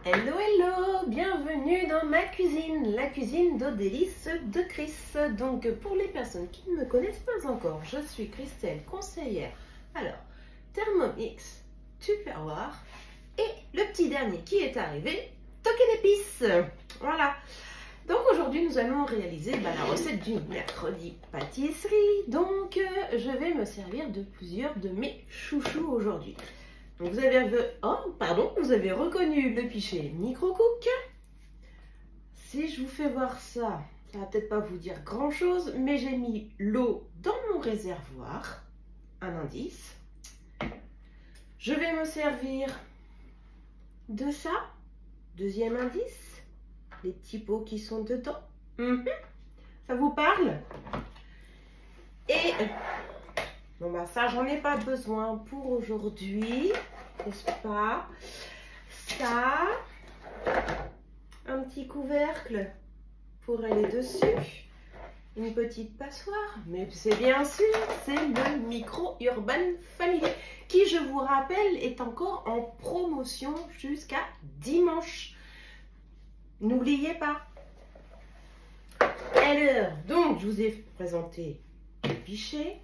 Hello, hello, bienvenue dans ma cuisine, la cuisine d'Odélice de Chris. Donc pour les personnes qui ne me connaissent pas encore, je suis Christelle, conseillère. Alors, Thermomix, Tupperware et le petit dernier qui est arrivé, Toqué d'épices. Voilà. Donc aujourd'hui nous allons réaliser la recette du mercredi pâtisserie. Donc je vais me servir de plusieurs de mes chouchous aujourd'hui. Vous avez reconnu le pichet Micro-Cook. Si je vous fais voir ça, ça va peut-être pas vous dire grand chose, mais j'ai mis l'eau dans mon réservoir. Un indice. Je vais me servir de ça. Deuxième indice. Les petits pots qui sont dedans. Ça vous parle? Et bon ça j'en ai pas besoin pour aujourd'hui, n'est-ce pas? Ça, un petit couvercle pour aller dessus, une petite passoire, mais c'est bien sûr, c'est le Micro Urban Family qui, je vous rappelle, est encore en promotion jusqu'à dimanche. N'oubliez pas. Alors, donc, je vous ai présenté le pichet,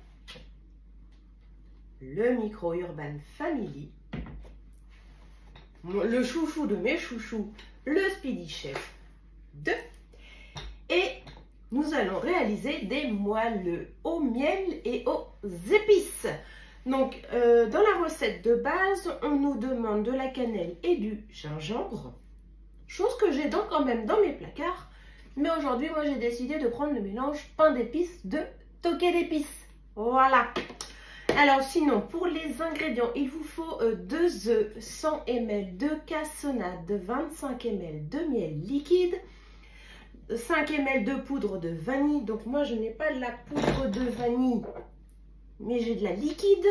le Micro Urban Family, le chouchou de mes chouchous, le Speedy Chef 2, et nous allons réaliser des moelleux au miel et aux épices. Donc, dans la recette de base, on nous demande de la cannelle et du gingembre, chose que j'ai donc quand même dans mes placards, mais aujourd'hui, moi, j'ai décidé de prendre le mélange pain d'épices de Toqué d'épices. Voilà. Alors sinon, pour les ingrédients, il vous faut 2 œufs, 100 ml de cassonade, 25 ml de miel liquide, 5 ml de poudre de vanille. Donc moi, je n'ai pas de la poudre de vanille, mais j'ai de la liquide.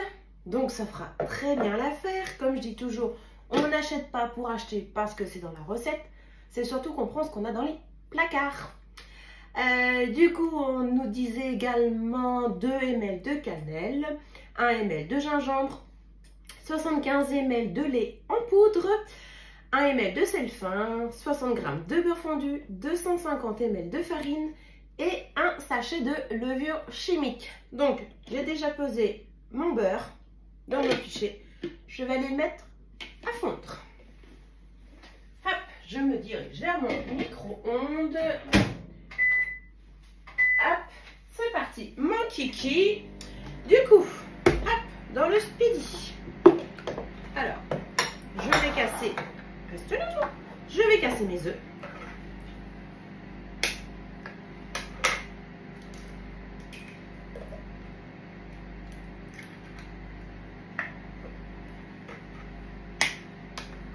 Donc ça fera très bien l'affaire. Comme je dis toujours, on n'achète pas pour acheter parce que c'est dans la recette. C'est surtout qu'on prend ce qu'on a dans les placards. Du coup, on nous disait également 2 ml de cannelle, 1 ml de gingembre, 75 ml de lait en poudre, 1 ml de sel fin, 60 g de beurre fondu, 250 ml de farine et un sachet de levure chimique. Donc, j'ai déjà pesé mon beurre dans mon pichet. Je vais aller le mettre à fondre. Hop, je me dirige vers mon micro-ondes. Hop, c'est parti. Mon kiki. Du coup, hop, dans le Speedy. Alors, je vais casser. Reste là, toi. Je vais casser mes œufs.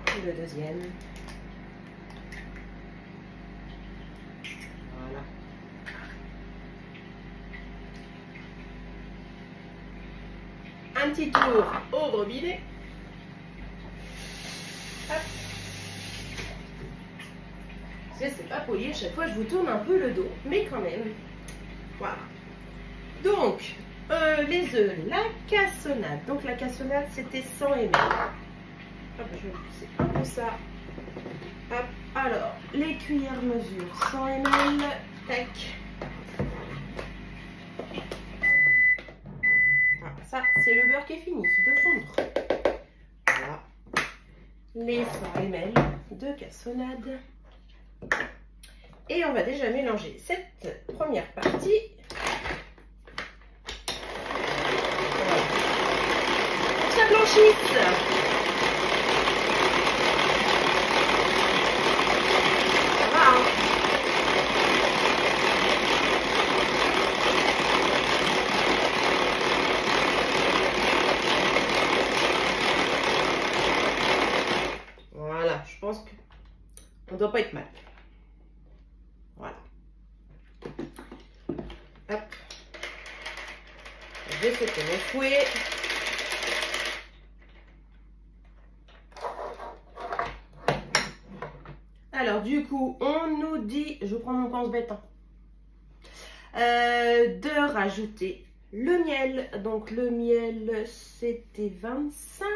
Et le deuxième. Voilà. Un petit tour au robinet. Hop. C'est pas poli, chaque fois je vous tourne un peu le dos, mais quand même. Voilà. Donc, les œufs, la cassonade. Donc la cassonade c'était 100 ml. Hop, je vais pousser un peu ça. Hop. Alors, les cuillères mesure 100 ml. Tac. Ça, c'est le beurre qui est fini de fondre. Voilà. Les 100 ml de cassonade. Et on va déjà mélanger cette première partie. Voilà. Pour que ça blanchisse. Ça va, hein? Je pense qu'on ne doit pas être mal. Voilà. Hop. Je vais sauter mon fouet. Alors du coup, on nous dit, je prends mon pense-bête, de rajouter le miel. Donc le miel, c'était 25.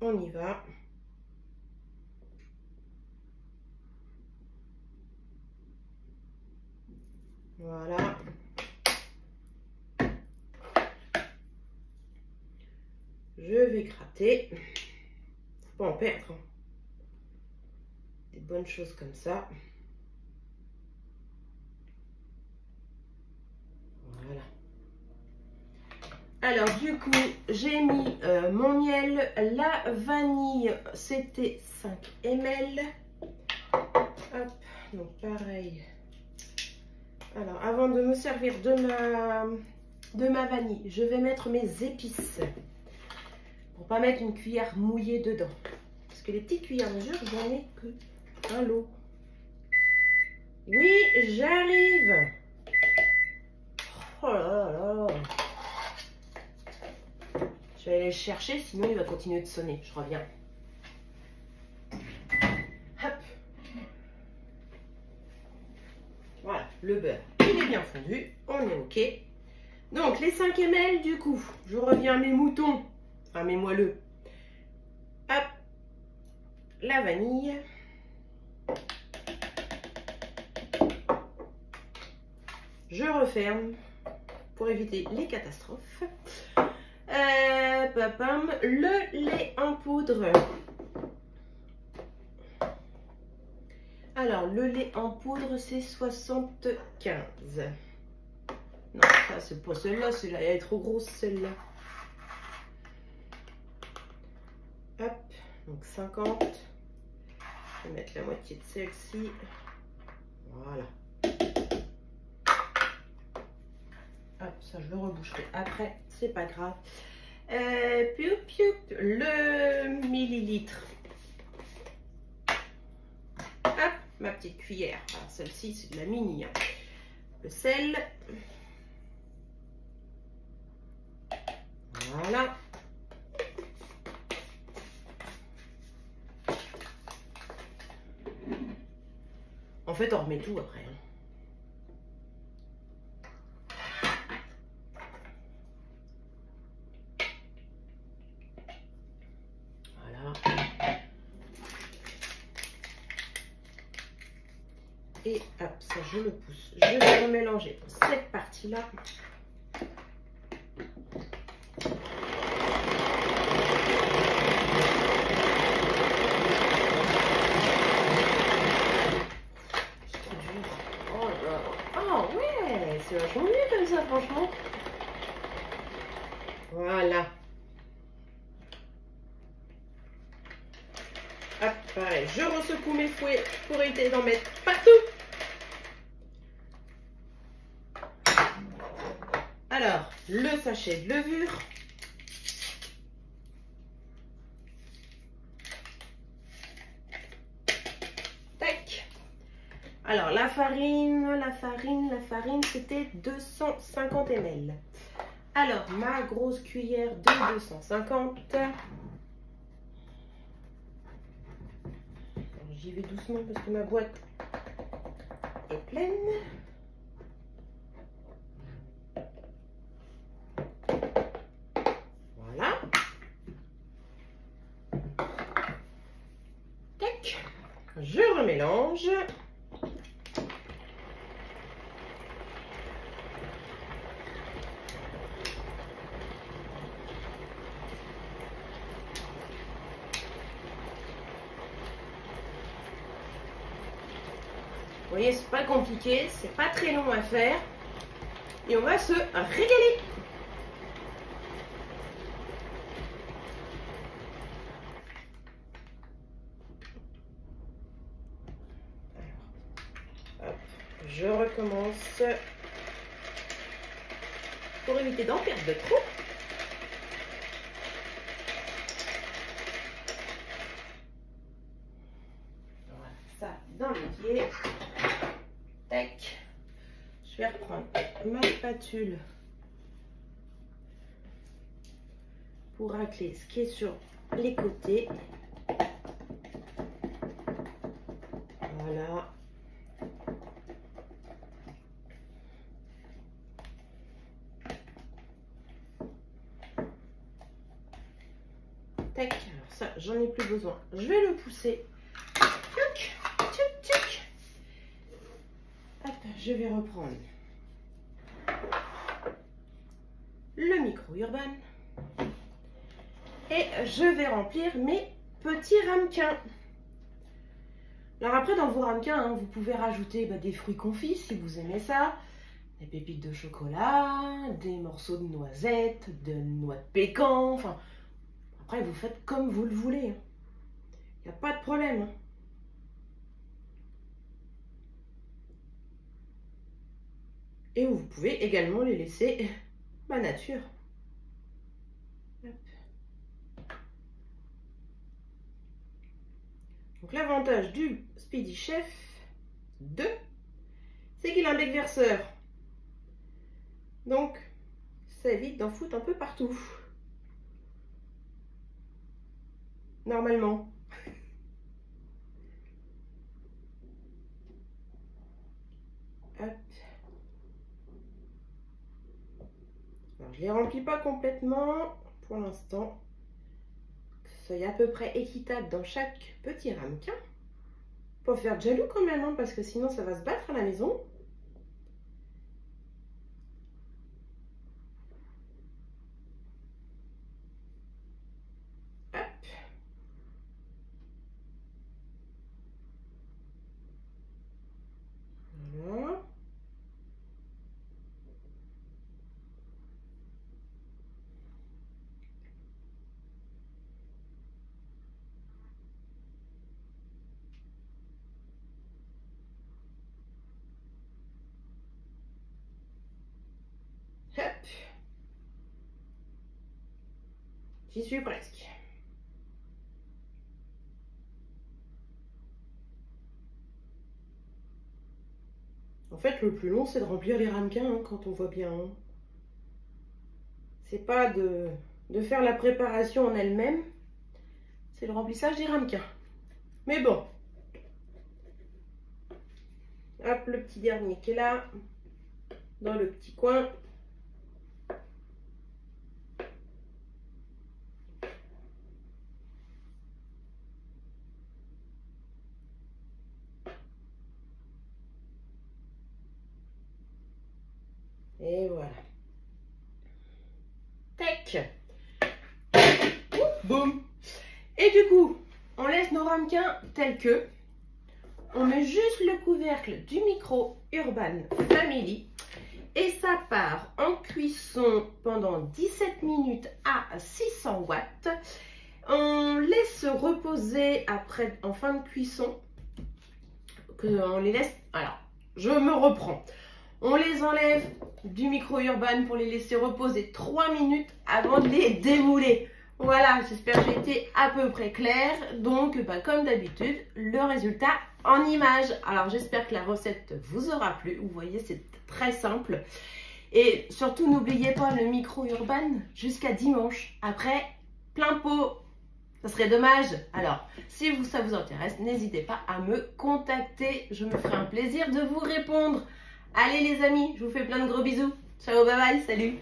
on y va. Voilà. Je vais gratter. Faut pas en perdre. Des bonnes choses comme ça. Voilà. Alors du coup, j'ai mis mon miel. La vanille, c'était 5 ml. Hop, donc pareil. Alors, avant de me servir de ma vanille, je vais mettre mes épices. Pour pas mettre une cuillère mouillée dedans. Parce que les petites cuillères mesure, j'en ai que un lot. Oui, j'arrive. Oh là là. Je vais aller le chercher, sinon il va continuer de sonner. Je reviens. Hop. Voilà, le beurre, il est bien fondu. On est OK. Donc, les 5 ml, du coup, je reviens à mes moutons. Enfin, mes moelleux. Hop. La vanille. Je referme pour éviter les catastrophes. Papam, le lait en poudre. Alors, le lait en poudre, c'est 75. Non, ça, c'est pas celle-là. Celle-là, elle est trop grosse, celle-là. Hop, donc 50. Je vais mettre la moitié de celle-ci. Voilà. Hop, ça je le reboucherai après, c'est pas grave. Le millilitre. Hop, ma petite cuillère. Celle-ci, c'est de la mini. Hein. Le sel. Voilà. En fait, on remet tout après. Hein. Et hop, ça je le pousse. Je vais remélanger cette partie-là. Oh ouais, c'est vachement mieux comme ça, franchement. Voilà. Hop, pareil, je ressecoue mes fouets pour éviter d'en mettre partout. Alors, le sachet de levure. Tac. Alors, la farine, c'était 250 ml. Alors, ma grosse cuillère de 250. J'y vais doucement parce que ma boîte est pleine. Voilà. Tac. Je remélange. Vous voyez, c'est pas compliqué, c'est pas très long à faire. Et on va se régaler. Alors, hop, je recommence pour éviter d'en perdre de trop. Voilà, ça dans le pied. Tac. Je vais reprendre ma spatule pour racler ce qui est sur les côtés. Voilà. Tac. Alors ça, j'en ai plus besoin. Je vais le pousser. Tchouk, tchouk, tchouk. Hop, je vais reprendre le micro-urban. Et je vais remplir mes petits ramequins. Alors après, dans vos ramequins, hein, vous pouvez rajouter des fruits confits si vous aimez ça. Des pépites de chocolat, des morceaux de noisettes, de noix de pécan. Enfin, après, vous faites comme vous le voulez. Il n'y a pas de problème. Et vous pouvez également les laisser nature. Hop. Donc l'avantage du Speedy Chef 2, c'est qu'il a un bec verseur. Donc ça évite d'en foutre un peu partout. Normalement. Hop. Alors, je ne les remplis pas complètement pour l'instant. Que ce soit à peu près équitable dans chaque petit ramequin. Pour faire de jaloux quand même, hein, parce que sinon ça va se battre à la maison. Hop. Voilà. Hop. J'y suis presque. En fait, le plus long, c'est de remplir les ramequins, hein, quand on voit bien. Hein. C'est pas de faire la préparation en elle-même, c'est le remplissage des ramequins. Mais bon. Hop, le petit dernier qui est là, dans le petit coin. Et voilà. Tac. Boum. Et du coup, on laisse nos ramequins tels que. On met juste le couvercle du Micro Urban Family. Et ça part en cuisson pendant 17 minutes à 600 watts. On laisse reposer après, en fin de cuisson. On les laisse. Alors, je me reprends. On les enlève du micro-urban pour les laisser reposer 3 minutes avant de les démouler. Voilà, j'espère que j'ai été à peu près claire. Donc, comme d'habitude, le résultat en image. Alors, j'espère que la recette vous aura plu. Vous voyez, c'est très simple. Et surtout, n'oubliez pas le micro-urban jusqu'à dimanche. Après, plein pot. Ça serait dommage. Alors, si ça vous intéresse, n'hésitez pas à me contacter. Je me ferai un plaisir de vous répondre. Allez les amis, je vous fais plein de gros bisous. Ciao, bye bye, salut.